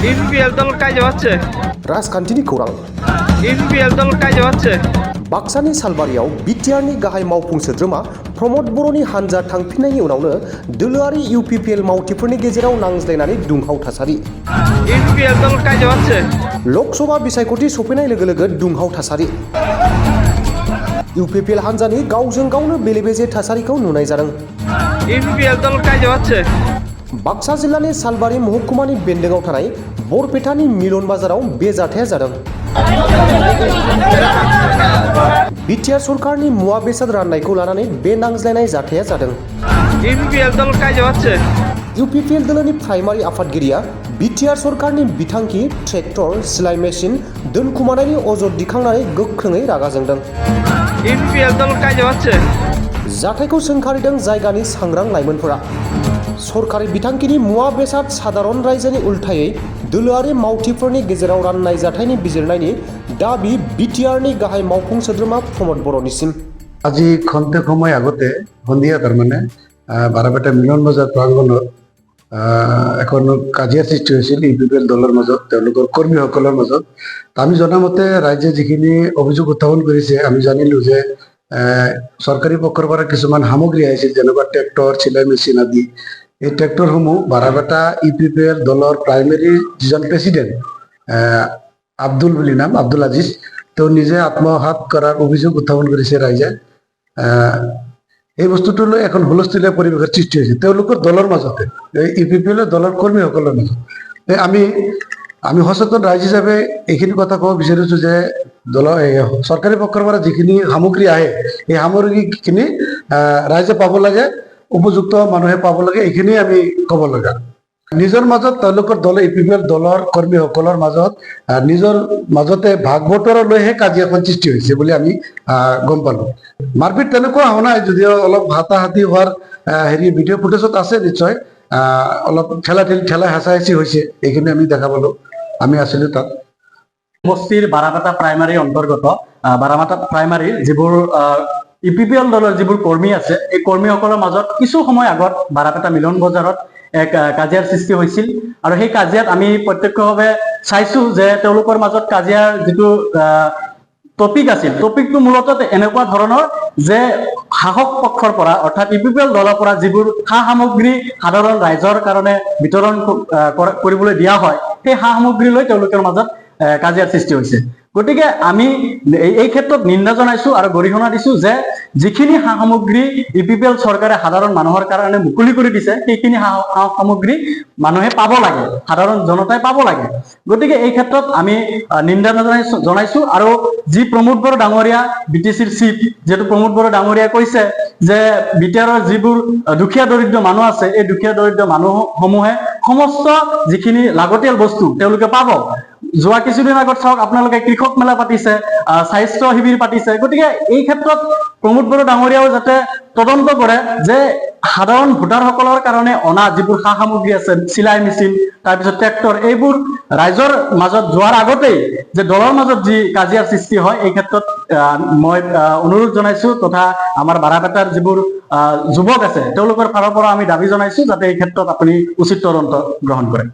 UPPL দল কাজে হচ্ছে राजखान्थिनि खौरां ইউপিপিএল दल काजो হচ্ছে बाक्सानि सालबारियाव बिटिआरनि गाहाय मावफुं सोद्रोमा प्रमद बर'नि हानजा थांफिननायनि उनावनो दोलोआरि इउपिपिएल मावथिफोरनि गेजेराव नांज्लायनानै दुंहाव थासारि ইউপিপিএল दल काजो হচ্ছে लोकसभा बिसायख'थि सफैनाय लोगो लोगो दुंहाव थासारि इउपिपिएल हानजानि गावजों गावनो बेले-बेजे थासारिखौ नुनाय जादों ইউপিপিএল दल काजो হচ্ছে बाक्सा जिल्लानि सालबारि महकुमानि बेन्दोंआव थानाय बरपेटानि मिलन बाजाराव बे जाथाया जादों बिटिआर सरकारनि मुवा बेसाद राननायखौ लानानै बे नांज्लायनाय जाथाया जादों ইউপিপিএল दल काजो হচ্ছে इउपिपिएल दोलोनि प्राइमारि आफादगिरिया बिटिआर सरकारनि बिथांखि ट्रेक्टर सिलाइ मेसिन दोनखुमानायनि अजद दिखांनानै गोख्रोङै रागा जोंदों ইউপিপিএল दल काजो হচ্ছে जाथायखौ सोंखारिदों जायगानि सांग्रां लाइमोनफोरा सरकारि बिथांखिनि मुवा बेसाद साधारन रायजोनि उल्थायै दोलोआरि मावथिफोरनि गेजेराव राननाय जाथायनि बिजिरनायनि दाबी बिटिआरनि गाहाय मावफुं सोद्रोमा प्रमद बर'निसिम আজি খন্তেক সময় আগতে সন্ধিয়া তাৰমানে বাৰাপেটা মিলন বজাৰ প্ৰাংগণত এখন কাজিয়াৰ সৃষ্টি হৈছিল ইউপিপিএল দলৰ মাজত তেওঁলোকৰ কৰ্মীসকলৰ মাজত আমি জনামতে ৰাজ্যে যিখিনি অভিযোগ উত্থাপন কৰিছে আমি জানিলো যে চৰকাৰী পক্ষৰ পৰা কিছুমান সামগ্ৰী আহিছিল যেনেকুৱা ট্ৰেক্টৰ চিলাই মেচিন আদি এই ট্ৰেক্টৰসমূহ বাৰাপেটা ইউপিপিএল দলৰ প্ৰাইমেৰী যিজন প্ৰেচিডেণ্ট আব্দুল বুলি নাম আব্দুল আজিজ তেওঁ নিজে আত্মঘাত কৰাৰ অভিযোগ উত্থাপন কৰিছে ৰাইজে এই বস্তুটো লৈ এখন হুলস্থুলীয়া পৰিৱেশৰ সৃষ্টি হৈছে তেওঁলোকৰ দলৰ মাজতে ইউপিপিএলৰ দলৰ কৰ্মীসকলৰ মাজত আমি সচেতন ৰাইজ হিচাপে এইখিনি কথা ক'ব বিচাৰিছো যে দলৰ চৰকাৰী পক্ষৰ পৰা যিখিনি সামগ্ৰী আহে এই সামগ্ৰীখিনি ৰাইজে পাব লাগে উপযুক্ত মানুহে পাব লাগে এইখিনি আমি ক'ব লগা নিজৰ মাজত তেওঁলোকৰ দল ইউপিপিএল দলৰ কৰ্মীসকলৰ মাজত নিজৰ মাজতে ভাগ বতৰা লৈহে কাজিয়াখন সৃষ্টি হৈছে বুলি আমি গম পালো মাৰপিট তেনেকুৱা হোৱা নাই যদিও অলপ হাতাহাতি হোৱাৰ ভিডিঅ' ফুটেজত আছে নিশ্চয় অলপ ঠেলা হেঁচা হৈছে এইখিনি আমি দেখা পালো আমি আছিলো তাত সমষ্টিৰ বাৰাপেটা প্ৰাইমাৰী অন্তৰ্গত বাৰাপেটা প্ৰাইমাৰীৰ যিবোৰ ইউপিপিএল দলৰ যিবোৰ কৰ্মী আছে এই কৰ্মীসকলৰ মাজত কিছু সময় আগত বাৰাপেটা মিলন বজাৰত এক কাজিয়াৰ সৃষ্টি হৈছিল আৰু সেই কাজিয়াত আমি প্ৰত্যক্ষভাৱে চাইছো যে তেওঁলোকৰ মাজত কাজিয়াৰ যিটো টপিক আছিল টপিকটো মূলতঃ এনেকুৱা ধৰণৰ যে শাসক পক্ষৰ পৰা অৰ্থাৎ ইউপিপিএল দলৰ পৰা যিবোৰ সা সামগ্ৰী সাধাৰণ ৰাইজৰ কাৰণে বিতৰণ কৰিবলৈ দিয়া হয় সেই সা সামগ্ৰী লৈ তেওঁলোকৰ মাজত কাজিয়াৰ সৃষ্টি হৈছে গতিকে আমি এই ক্ষেত্ৰত নিন্দা জনাইছো আৰু গৰিহণা দিছো যে যিখিনি সা সামগ্ৰী ইউপিপিএল চৰকাৰে সাধাৰণ মানুহৰ কাৰণে মুকলি কৰি দিছে সেইখিনি সা সামগ্ৰী মানুহে পাব লাগে সাধাৰণ জনতাই পাব লাগে গতিকে এই ক্ষেত্ৰত আমি নিন্দা জনাইছো আৰু যি প্ৰমোদ বড়ো ডাঙৰীয়া বিটিচিৰ চিফ যেটো প্ৰমোদ বড়ো ডাঙৰীয়া কৈছে যে বিটিআৰৰ যিবোৰ দুখীয়া দৰিদ্ৰ মানুহ আছে এই দুখীয়া দৰিদ্ৰ মানুহসমূহে সমস্ত যিখিনি লাগতিয়াল বস্তু তেওঁলোকে পাব যোৱা কিছুদিন আগত চাওক আপোনালোকে কৃষক মেলা পাতিছে স্বাস্থ্য শিবিৰ পাতিছে গতিকে এই ক্ষেত্ৰত প্ৰমোদ বড়ো ডাঙৰীয়াও যাতে তদন্ত কৰে যে সাধাৰণ ভোটাৰসকলৰ কাৰণে অনা যিবোৰ সা সামগ্ৰী আছে চিলাই মেচিন তাৰপিছত ট্ৰেক্টৰ এইবোৰ ৰাইজৰ মাজত যোৱাৰ আগতেই যে দলৰ মাজত যি কাজিয়াৰ সৃষ্টি হয় এই ক্ষেত্ৰত মই অনুৰোধ জনাইছো তথা আমাৰ বাৰাপেটাৰ যিবোৰ যুৱক আছে তেওঁলোকৰ ফালৰ পৰা আমি দাবী জনাইছো যাতে এই ক্ষেত্ৰত আপুনি উচিত তদন্ত গ্ৰহণ কৰে